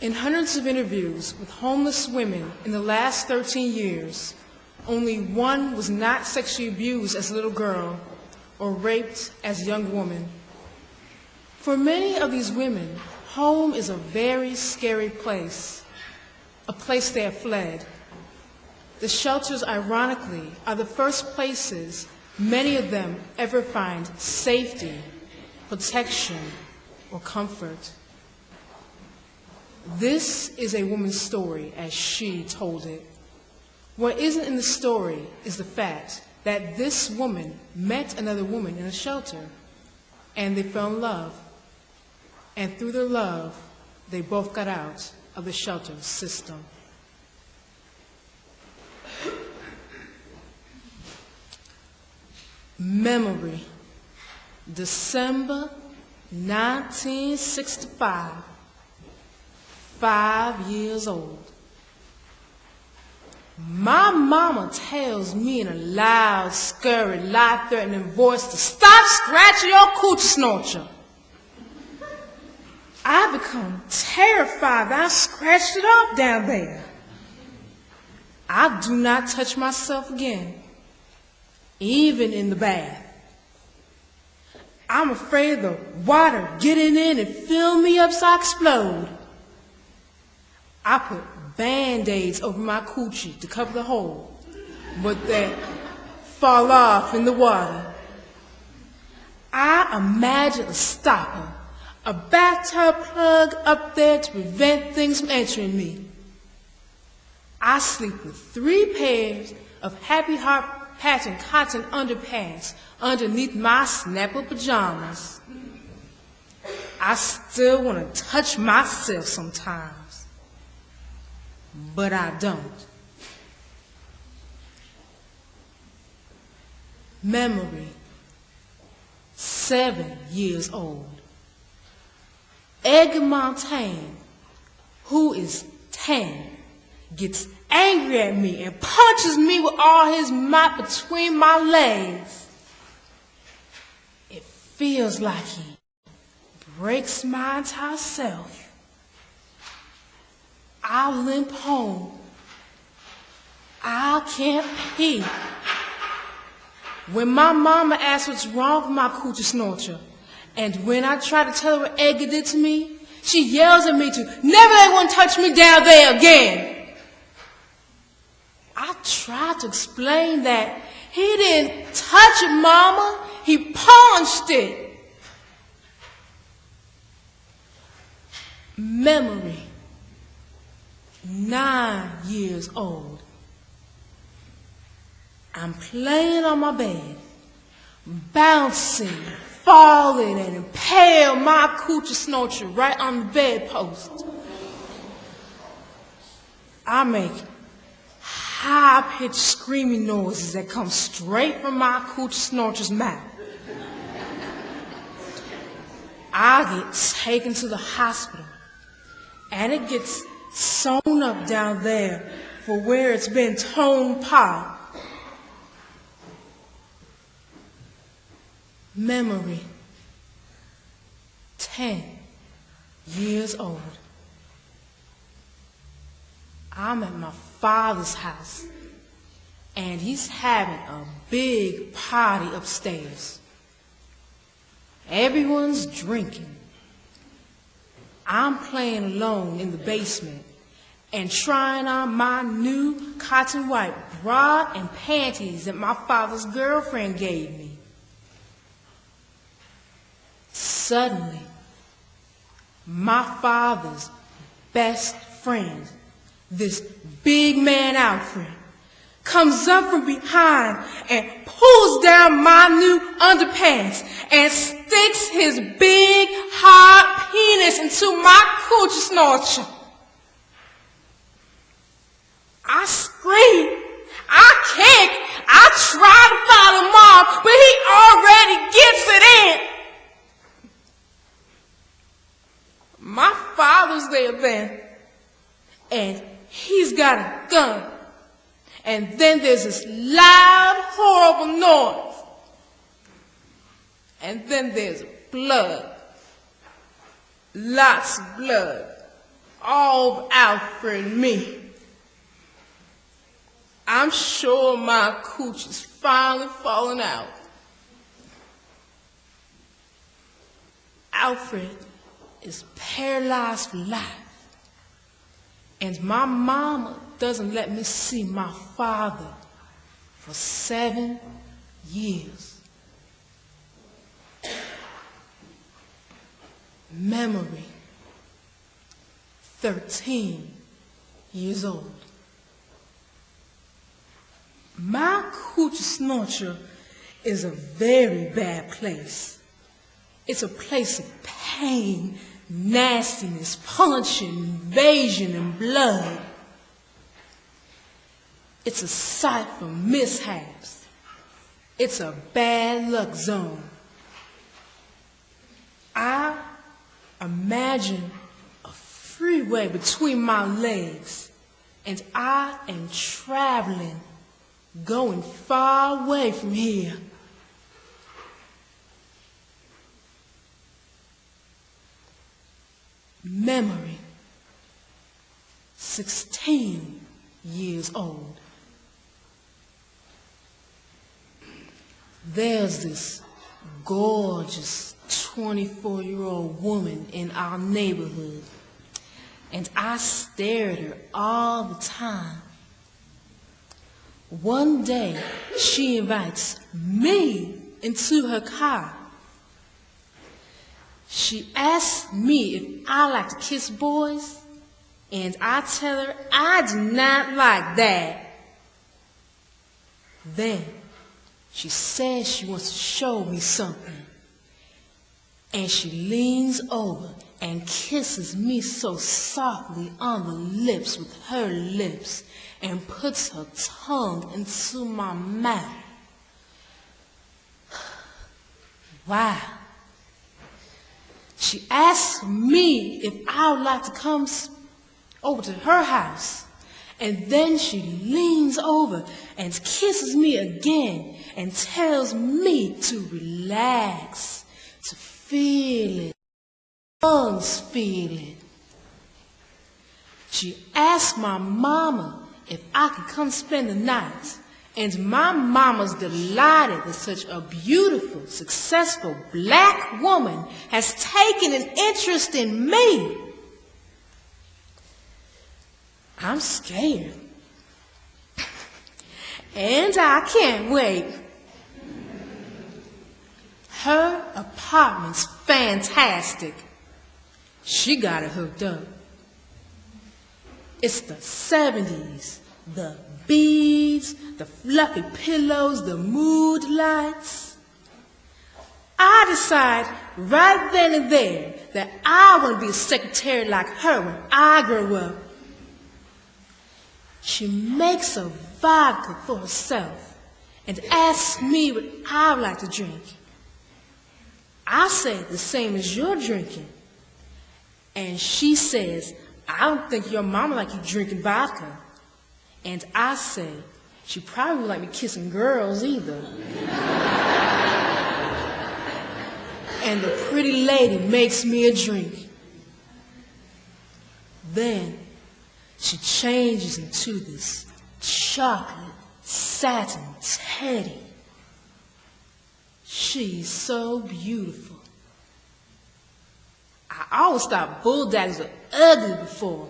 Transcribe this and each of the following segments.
In hundreds of interviews with homeless women in the last 13 years, only one was not sexually abused as a little girl or raped as a young woman. For many of these women, home is a very scary place, a place they have fled. The shelters, ironically, are the first places many of them ever find safety, protection, or comfort. This is a woman's story as she told it. What isn't in the story is the fact that this woman met another woman in a shelter, and they fell in love. And through their love, they both got out of the shelter system. Memory, December 1965, 5 years old. My mama tells me in a loud, scurry, life-threatening voice to stop scratching your coochie, Snorcher. I become terrified that I scratched it up down there. I do not touch myself again, even in the bath. I'm afraid of the water getting in and filling me up so I explode. I put Band-Aids over my coochie to cover the hole, but they fall off in the water. I imagine a stopper, a bathtub plug up there to prevent things from entering me. I sleep with 3 pairs of Happy Heart pattern cotton underpants underneath my snapper pajamas. I still want to touch myself sometimes, but I don't. Memory, 7 years old. Edgar Montaigne, who is 10, gets angry at me and punches me with all his might between my legs. It feels like he breaks my entire self. I limp home. I can't pee. When my mama asks what's wrong with my coochie, Snorcher, and when I try to tell her what Edgar did to me, she yells at me to never let one touch me down there again. I tried to explain that he didn't touch it, Mama. He punched it. Memory, 9 years old. I'm playing on my bed, bouncing, falling, and impale my coochie, Snorcher right on the bedpost. I make high-pitched screaming noises that come straight from my coochie, Snorcher's mouth. I get taken to the hospital, and it gets sewn up down there for where it's been torn apart. Memory, 10 years old. I'm at my father's house, and he's having a big party upstairs. Everyone's drinking. I'm playing alone in the basement and trying on my new cotton white bra and panties that my father's girlfriend gave me. Suddenly, my father's best friend, this big man Alfred, comes up from behind and pulls down my new underpants and sticks his big, hard penis into my coochie, Snorcher. I scream. I kick. I try to follow Mom, but he already gets it in. My father's there then, and he's got a gun. And then there's this loud, horrible noise. And then there's blood. Lots of blood. Oh, Alfred and me. I'm sure my coochie's finally falling out. Alfred is paralyzed for life, and my mama doesn't let me see my father for 7 years. Memory, 13 years old. My Coochi Snorcher is a very bad place. It's a place of pain, nastiness, punching, invasion, and blood. It's a site for mishaps. It's a bad luck zone. I imagine a freeway between my legs, and I am traveling, going far away from here. Memory, 16 years old. There's this gorgeous 24-year-old woman in our neighborhood, and I stare at her all the time. One day, she invites me into her car. She asks me if I like to kiss boys, and I tell her I do not like that. Then she says she wants to show me something, and she leans over and kisses me so softly on the lips with her lips and puts her tongue into my mouth. Wow. She asks me if I would like to come over to her house, and then she leans over and kisses me again and tells me to relax, to feel it, lungs feel it. She asked my mama if I could come spend the night, and my mama's delighted that such a beautiful, successful black woman has taken an interest in me. I'm scared, and I can't wait. Her apartment's fantastic. She got it hooked up. It's the 70s, the beads, the fluffy pillows, the mood lights. I decide right then and there that I want to be a secretary like her when I grow up. She makes a vodka for herself and asks me what I would like to drink. I say the same as you're drinking. And she says, I don't think your mama like you drinking vodka. And I say, she probably wouldn't like me kissing girls either. And the pretty lady makes me a drink. Then she changes into this chocolate satin teddy. She's so beautiful. I always thought bull daddies were ugly before.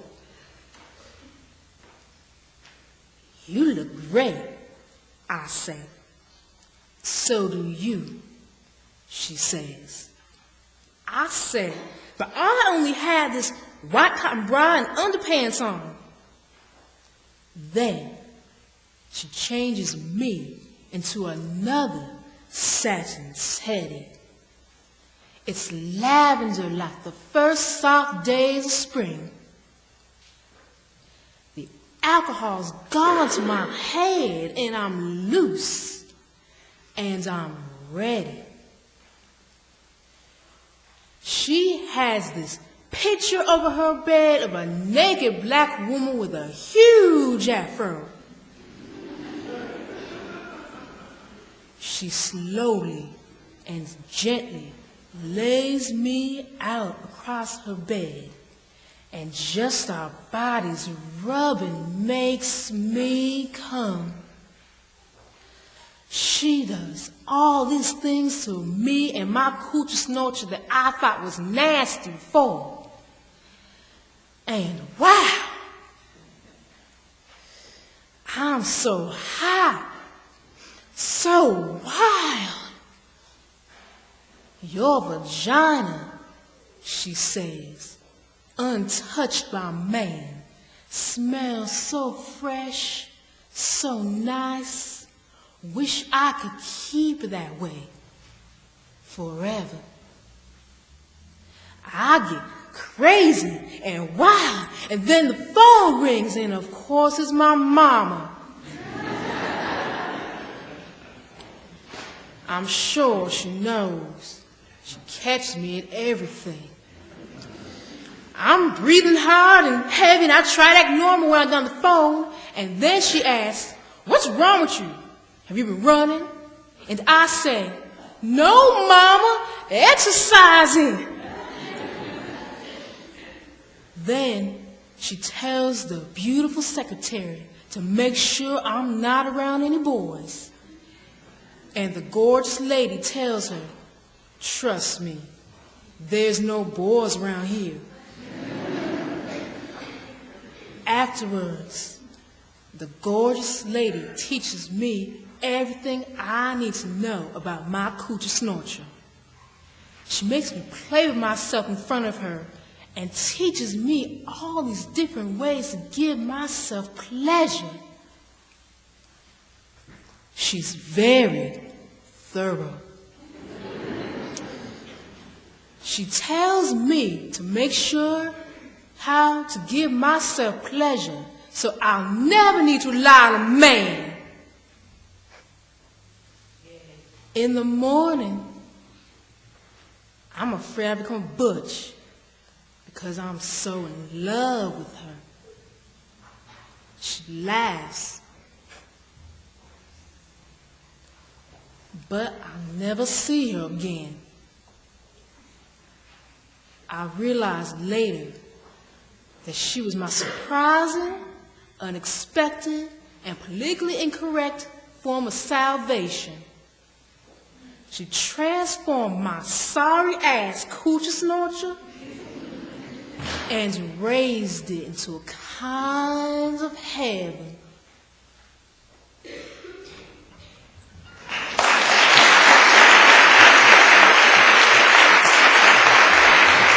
You look great, I say. So do you, she says. I say, but I only had this white cotton bra and underpants on. Then she changes me into another satin teddy. It's lavender like the first soft days of spring. The alcohol's gone to my head and I'm loose and I'm ready. She has this picture over her bed of a naked black woman with a huge afro. She slowly and gently lays me out across her bed and just our bodies rubbing makes me come. She does all these things to me and my Coochi Snorcher that I thought was nasty before. And wow, I'm so hot, so wild. Your vagina, she says, untouched by man, smells so fresh, so nice. Wish I could keep it that way forever. I get crazy and wild, and then the phone rings, and of course it's my mama. I'm sure she knows. She catches me at everything. I'm breathing hard and heavy, and I try to act normal when I get on the phone, and then she asks, "What's wrong with you? Have you been running?" And I say, "No, Mama, exercising." Then she tells the beautiful secretary to make sure I'm not around any boys. And the gorgeous lady tells her, "Trust me, there's no boys around here." Afterwards, the gorgeous lady teaches me everything I need to know about my Coochi Snorcher. She makes me play with myself in front of her and teaches me all these different ways to give myself pleasure. She's very thorough. She tells me to make sure how to give myself pleasure so I'll never need to rely on a man. In the morning, I'm afraid I become butch because I'm so in love with her. She laughs, but I'll never see her again. I realized later that she was my surprising, unexpected, and politically incorrect form of salvation. She transformed my sorry-ass Coochi Snorcher and raised it into a kind of heaven